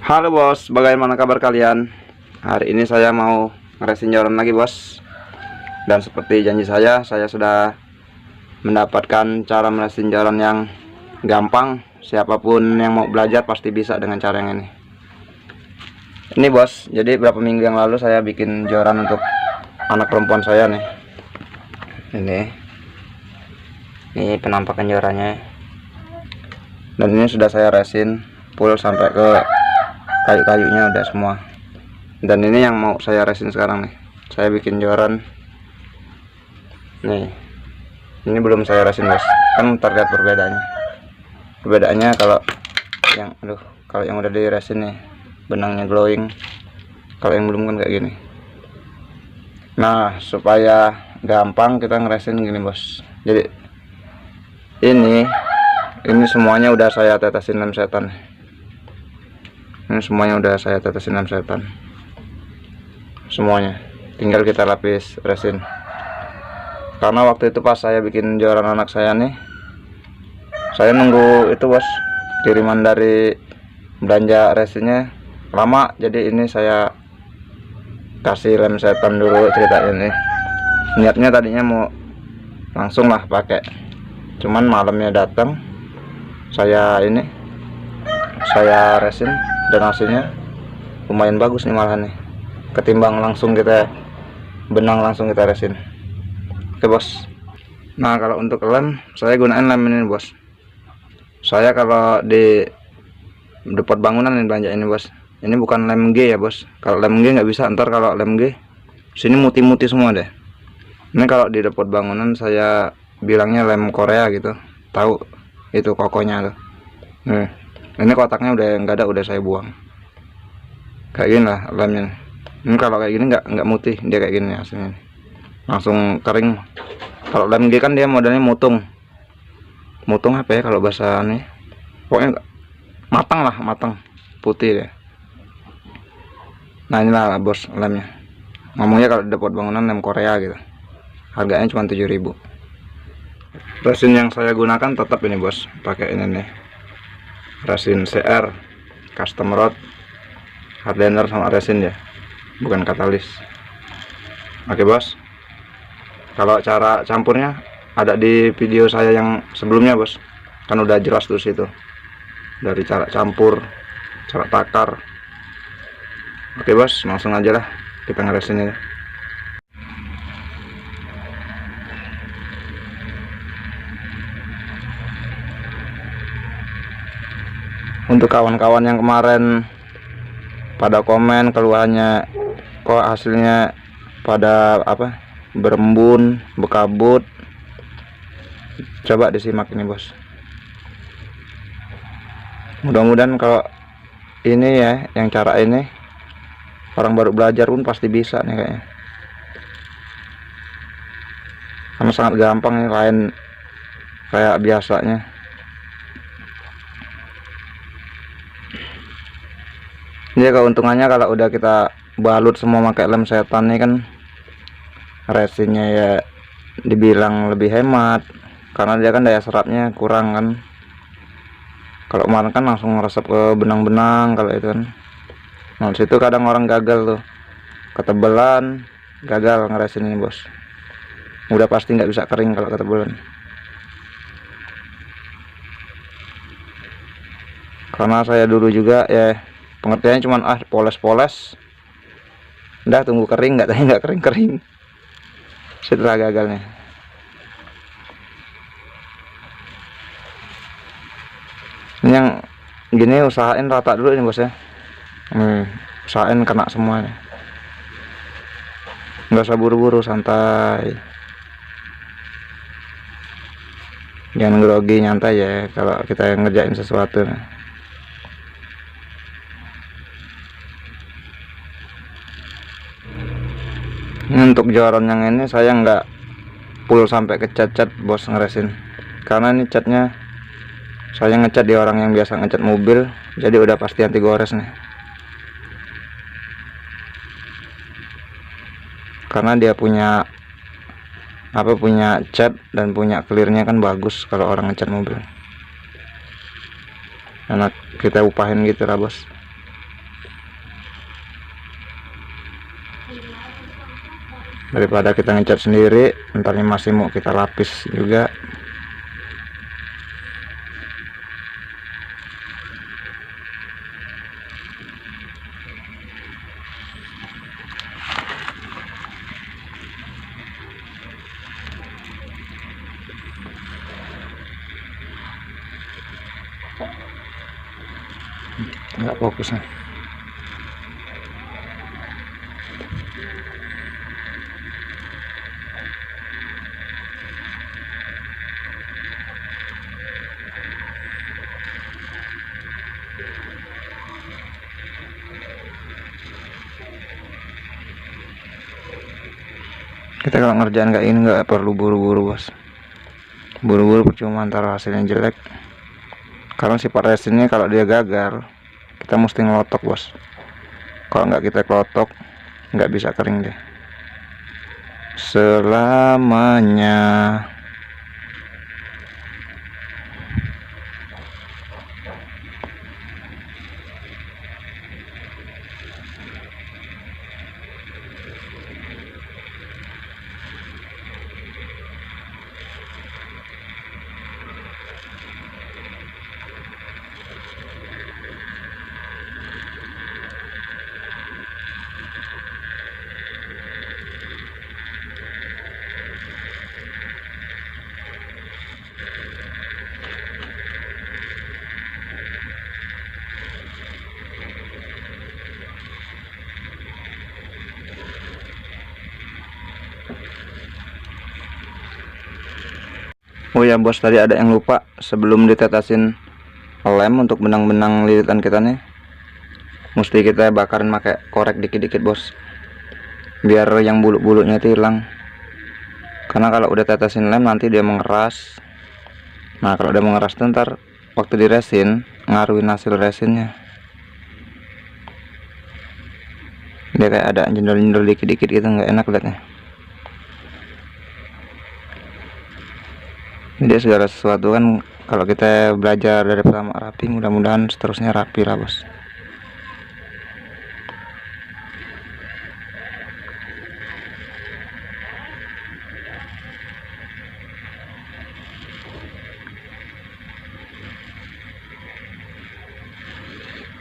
Halo bos, bagaimana kabar kalian? Hari ini saya mau ngeresin joran lagi bos. Dan seperti janji saya sudah mendapatkan cara meresin joran yang gampang. Siapapun yang mau belajar pasti bisa dengan cara yang ini. Ini bos, jadi beberapa minggu yang lalu saya bikin joran untuk anak perempuan saya nih. Ini penampakan jorannya. Dan ini sudah saya resin full sampai ke kayu-kayunya udah semua. Dan ini yang mau saya resin sekarang nih. Saya bikin joran nih. Ini belum saya resin bos, kan terlihat perbedaannya kalau yang udah di resin nih benangnya glowing, kalau yang belum kan kayak gini. Nah, supaya gampang kita ngeresin gini bos, jadi ini semuanya udah saya tetesin lem setan. Ini semuanya udah saya tetesin lem setan semuanya, tinggal kita lapis resin. Karena waktu itu pas saya bikin joran anak saya nih, saya nunggu itu bos, kiriman dari belanja resinnya lama, jadi ini saya kasih lem setan dulu ceritanya nih. Niatnya tadinya mau langsung lah pakai, cuman malamnya datang saya resin dan hasilnya lumayan bagus nih malah nih, ketimbang langsung kita benang langsung kita resin. Oke bos. Nah, kalau untuk lem saya gunain lem ini bos. Saya kalau di depot bangunan yang belanja ini bos, ini bukan lem G ya bos. Kalau lem G nggak bisa, ntar kalau lem G sini muti-muti semua deh. Ini kalau di depot bangunan saya bilangnya lem Korea gitu, tahu itu kokonya tuh. Nih, ini kotaknya udah nggak ada, udah saya buang. Kayak gini lah lemnya. Ini kalau kayak gini nggak mutih, dia kayak gini hasilnya, langsung kering. Kalau lem G kan dia modelnya mutung apa ya kalau bahasa nih, pokoknya matang putih deh. Nah, inilah bos lemnya, ngomongnya kalau di depot bangunan lem Korea gitu, harganya cuma 7.000. Resin yang saya gunakan tetap ini bos, pakai ini nih, resin CR custom rod hardener sama resin ya, bukan katalis. Oke bos, kalau cara campurnya ada di video saya yang sebelumnya bos, kan udah jelas tuh situ, dari cara campur, cara takar. Oke bos, langsung aja lah kita ngeresinnya. Untuk kawan-kawan yang kemarin pada komen keluhannya kok hasilnya pada berembun, bekabut, coba disimak ini bos. Mudah-mudahan kalau ini ya, yang cara ini orang baru belajar pun pasti bisa nih kayaknya, karena sangat gampang nih, lain kayak biasanya. Jadi keuntungannya kalau udah kita balut semua pakai lem setan nih kan, resinnya ya dibilang lebih hemat, karena dia kan daya serapnya kurang kan. Kalau kemarin kan langsung ngeresep ke benang-benang kalau itu kan. Nah, situ kadang orang gagal tuh, ketebelan, gagal ngeresin ini bos. Udah pasti nggak bisa kering kalau ketebelan. Karena saya dulu juga ya pengertiannya cuman poles-poles, udah tunggu kering, nggak kering, setelah gagalnya. Ini yang gini usahain rata dulu ini bos ya, usahain kena semuanya, nggak usah buru-buru, santai, jangan grogi, nyantai ya kalau kita yang ngerjain sesuatu. Untuk joran yang ini saya nggak full sampai ke cat bos ngeresin, karena ini catnya saya ngecat di orang yang biasa ngecat mobil, jadi udah pasti anti gores nih, karena dia punya cat dan punya clearnya kan bagus kalau orang ngecat mobil. anak kita upahin gitu lah bos. Daripada kita ngecat sendiri entarnya masih mau kita lapis juga. Nggak fokus nih. Kita kalau ngerjain kayak ini nggak perlu buru-buru bos. Buru-buru percuma, antara hasilnya jelek. Karena sifat resinnya kalau dia gagal kita mesti ngelotok bos. Kalau nggak kita kelotok nggak bisa kering deh selamanya. Oh ya bos, tadi ada yang lupa, sebelum ditetesin lem untuk benang-benang lilitan kita nih, mesti kita bakarin pakai korek dikit-dikit bos, biar yang bulu-bulunya itu hilang. Karena kalau udah tetesin lem nanti dia mengeras. Nah kalau udah mengeras tuh ntar waktu di resin ngaruhin hasil resinnya. Dia kayak ada jendol-jendol dikit-dikit gitu, nggak enak liatnya. Jadi segala sesuatu kan kalau kita belajar dari pertama rapi, mudah-mudahan seterusnya rapi lah bos.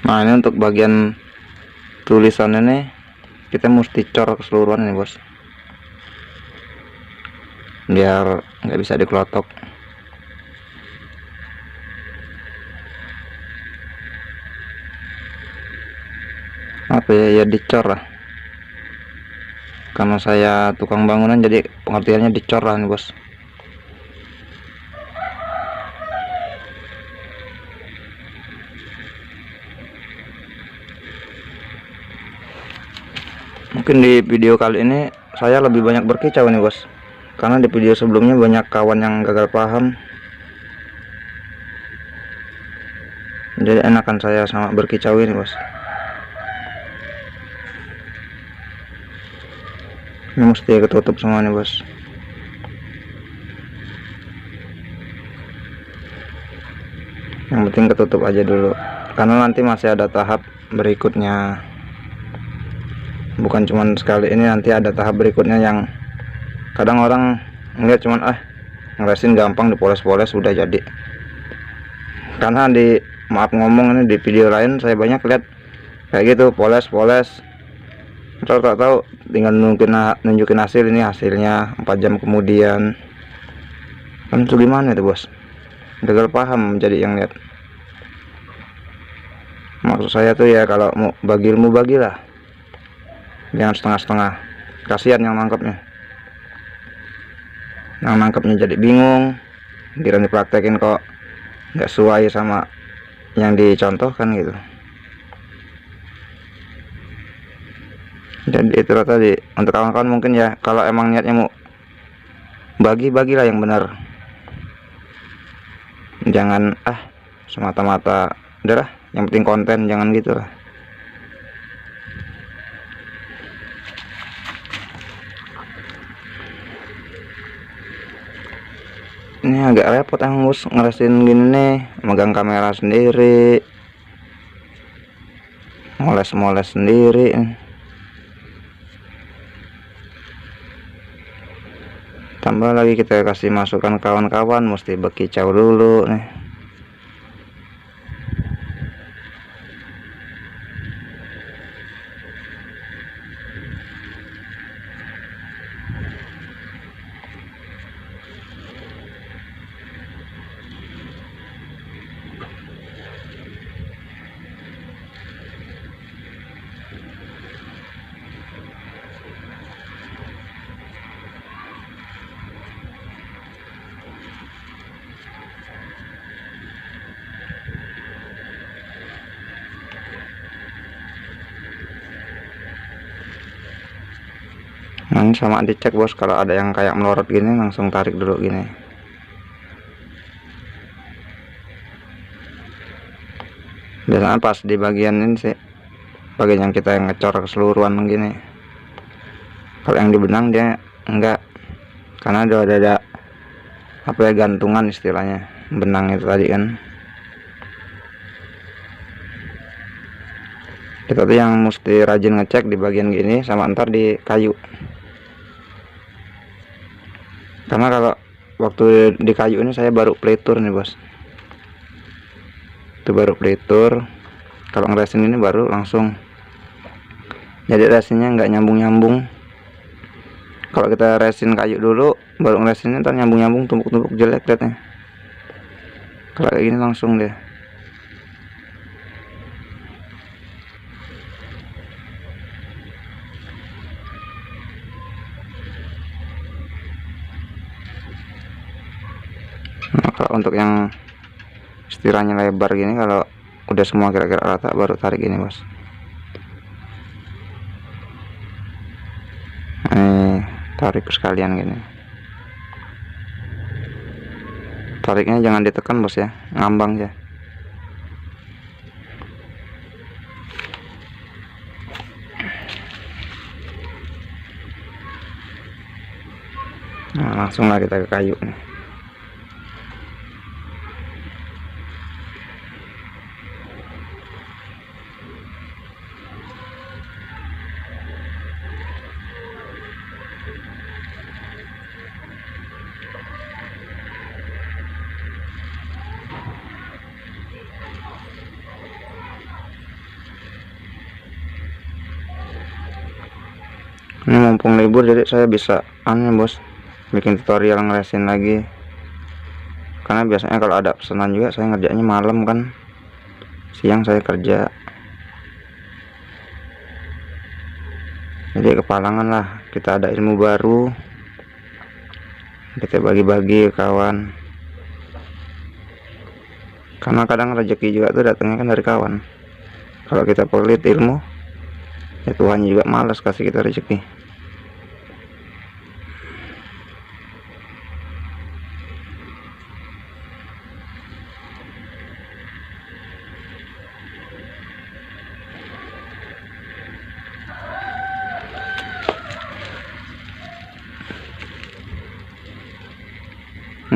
Nah ini untuk bagian tulisannya nih kita mesti cor keseluruhan nih bos, biar nggak bisa dikelotok. Apa ya, ya dicor lah, karena saya tukang bangunan jadi pengertiannya dicor lah nih bos. Mungkin di video kali ini saya lebih banyak berkicau nih bos, karena di video sebelumnya banyak kawan yang gagal paham. Jadi enakan saya sama berkicau ini bos. Ini mesti ketutup semua nih bos. Yang penting ketutup aja dulu, karena nanti masih ada tahap berikutnya. Bukan cuman sekali ini, nanti ada tahap berikutnya yang kadang orang ngeliat cuman ngeresin gampang, dipoles-poles udah jadi. Karena di maaf ngomong, ini di video lain saya banyak lihat kayak gitu, poles-poles, ntar tak tahu tinggal nunjukin hasil, ini hasilnya 4 jam kemudian. Kan itu gimana itu bos, gagal paham jadi yang lihat. Maksud saya tuh ya, kalau mau bagi ilmu bagilah, jangan setengah-setengah, kasihan yang nangkepnya. Yang nangkepnya jadi bingung, kira dipraktekin kok nggak sesuai sama yang dicontohkan gitu. Jadi itu tadi untuk kawan-kawan mungkin ya, kalau emang niatnya mau bagi-bagilah yang benar, jangan semata-mata udah lah, yang penting konten, jangan gitu lah. Ini Ini agak repot bos ngeresin gini nih, megang kamera sendiri, moles-moles sendiri. Tambah lagi kita kasih masukan kawan-kawan, mesti bekicau dulu nih. Nah, ini sama dicek bos, kalau ada yang kayak melorot gini langsung tarik dulu gini. Biasanya pas di bagian ini sih, bagian yang kita ngecor keseluruhan gini. Kalau yang di benang dia enggak, karena ada apa ya, gantungan istilahnya benang itu tadi kan. Kita tuh yang mesti rajin ngecek di bagian gini sama ntar di kayu. Karena kalau waktu di kayu ini saya baru pelitur nih bos, itu baru pelitur. Kalau ngeresin ini baru langsung, jadi resinnya nggak nyambung-nyambung. Kalau kita resin kayu dulu baru ngeresinnya ntar nyambung-nyambung, tumpuk-tumpuk, jelek liatnya. Kalau kayak gini langsung deh. Nah, kalau untuk yang istilahnya lebar gini, kalau udah semua kira-kira rata baru tarik gini bos. Ini tarik sekalian gini. Tariknya jangan ditekan bos ya, ngambang ya. Nah, langsunglah kita ke kayu nih. Ini mumpung libur jadi saya bisa bos, bikin tutorial ngeresin lagi. Karena biasanya kalau ada pesanan juga saya ngerjainnya malam kan, siang saya kerja. Jadi kepalangan lah, kita ada ilmu baru, kita bagi-bagi ke kawan. Karena kadang rezeki juga tuh datangnya kan dari kawan. Kalau kita pelit ilmu, ya Tuhan juga malas kasih kita rezeki.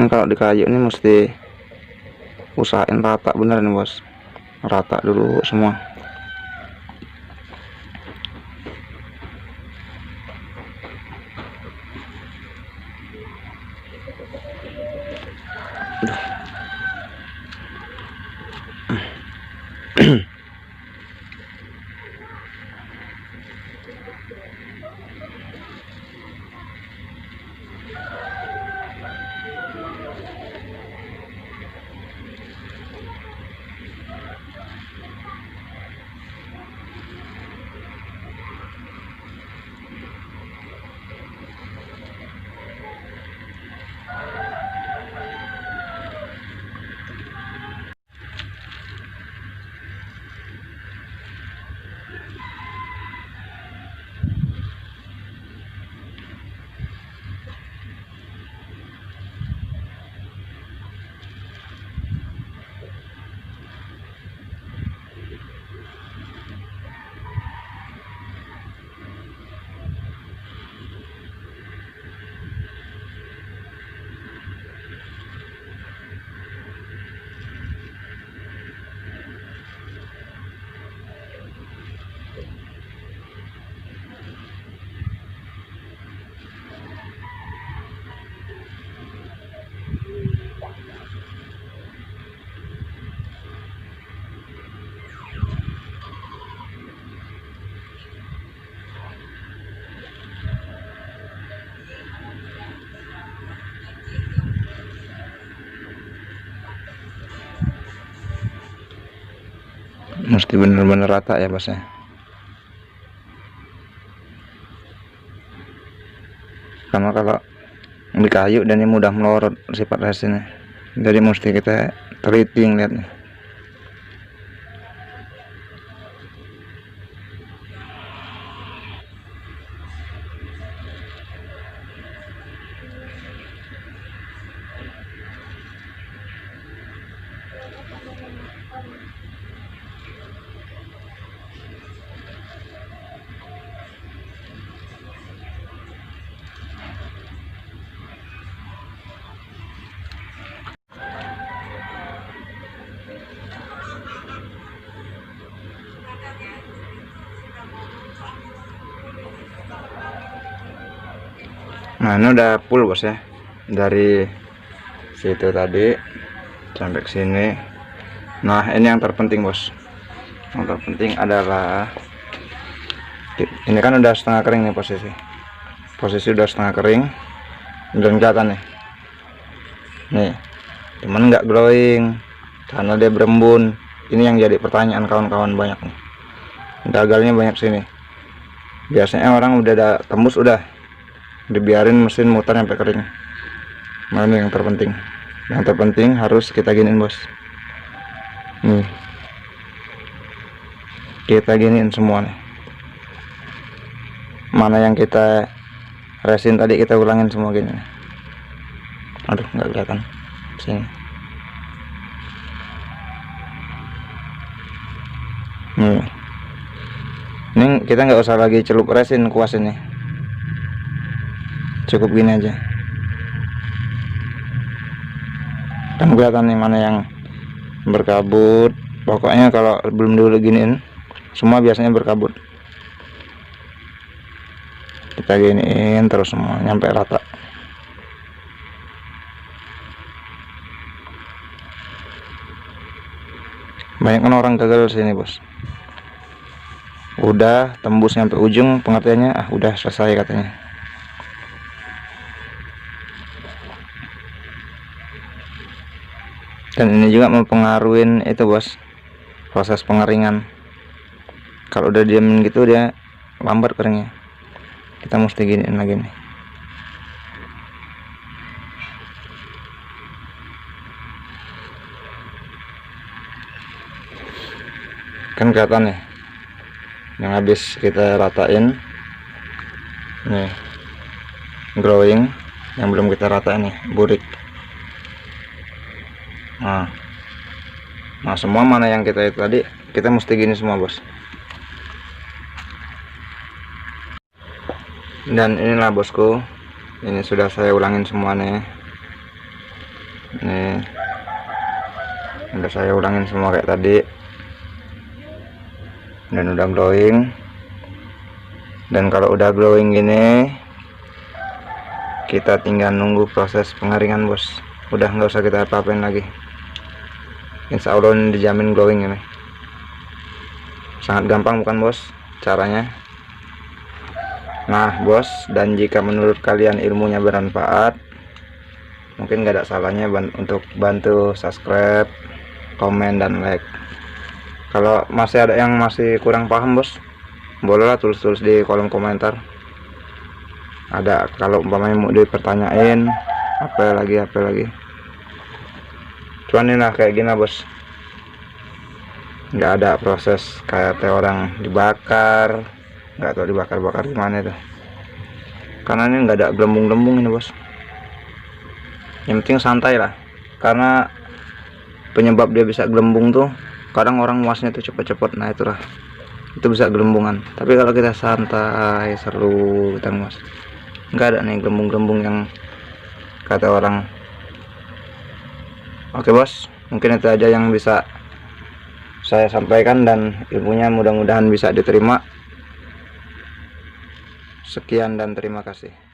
Kalau di kayu ini mesti usahain rata bener nih bos, rata dulu semua. mesti bener-bener rata ya bosnya. Karena kalau di kayu dan ini mudah melorot sifat resinnya, jadi mesti kita teliti ngeliatnya. Nah ini udah full bos ya, dari situ tadi sampai ke sini. Nah ini yang terpenting bos, yang terpenting adalah ini kan udah setengah kering nih, posisi udah setengah kering dan kelihatan nih cuman nggak glowing karena dia berembun. Ini yang jadi pertanyaan kawan-kawan banyak nih, gagalnya banyak sini. Biasanya orang udah ada tembus, udah dibiarin mesin muter sampai kering. Nah ini yang terpenting, harus kita giniin bos. Nih kita giniin semua nih, mana yang kita resin tadi kita ulangin semua gini. Aduh nggak kelihatan sini. Ini kita nggak usah lagi celup resin kuas ini, cukup gini aja. Kan kelihatan nih mana yang berkabut. Pokoknya kalau belum dulu giniin semua biasanya berkabut. Kita giniin terus semua nyampe rata. Banyak kan orang gagal sini bos, udah tembus sampai ujung, pengertiannya udah selesai katanya. Dan ini juga mempengaruhi itu bos, proses pengeringan. Kalau udah diamin gitu dia lambat keringnya. Kita mesti giniin lagi nih. Kan kelihatan nih yang habis kita ratain nih, glowing. Yang belum kita ratain nih burik. Nah semua mana yang kita itu tadi kita mesti gini semua bos. Dan inilah bosku, ini sudah saya ulangin semua nih. Nih udah saya ulangin semua kayak tadi, dan udah glowing. Dan kalau udah glowing gini kita tinggal nunggu proses pengeringan bos. Udah nggak usah kita apa-apain lagi, insya Allah ini dijamin glowing ini. Sangat gampang bukan bos caranya. Nah bos, dan jika menurut kalian ilmunya bermanfaat, mungkin gak ada salahnya untuk bantu subscribe, komen, dan like. Kalau masih ada yang masih kurang paham bos, bolehlah tulis-tulis di kolom komentar. Ada kalau umpamanya mau dipertanyain apa lagi. Cuman ini lah kayak gini bos, nggak ada proses kayak orang dibakar, nggak tahu dibakar gimana itu. Karena ini nggak ada gelembung-gelembung ini bos. Yang penting santai lah, karena penyebab dia bisa gelembung tuh kadang orang muasnya tuh cepet-cepet. Nah itulah, itu bisa gelembungan. Tapi kalau kita santai, seru, kita muas, nggak ada nih gelembung-gelembung yang kata orang. Oke bos, mungkin itu aja yang bisa saya sampaikan, dan ilmunya mudah-mudahan bisa diterima. Sekian dan terima kasih.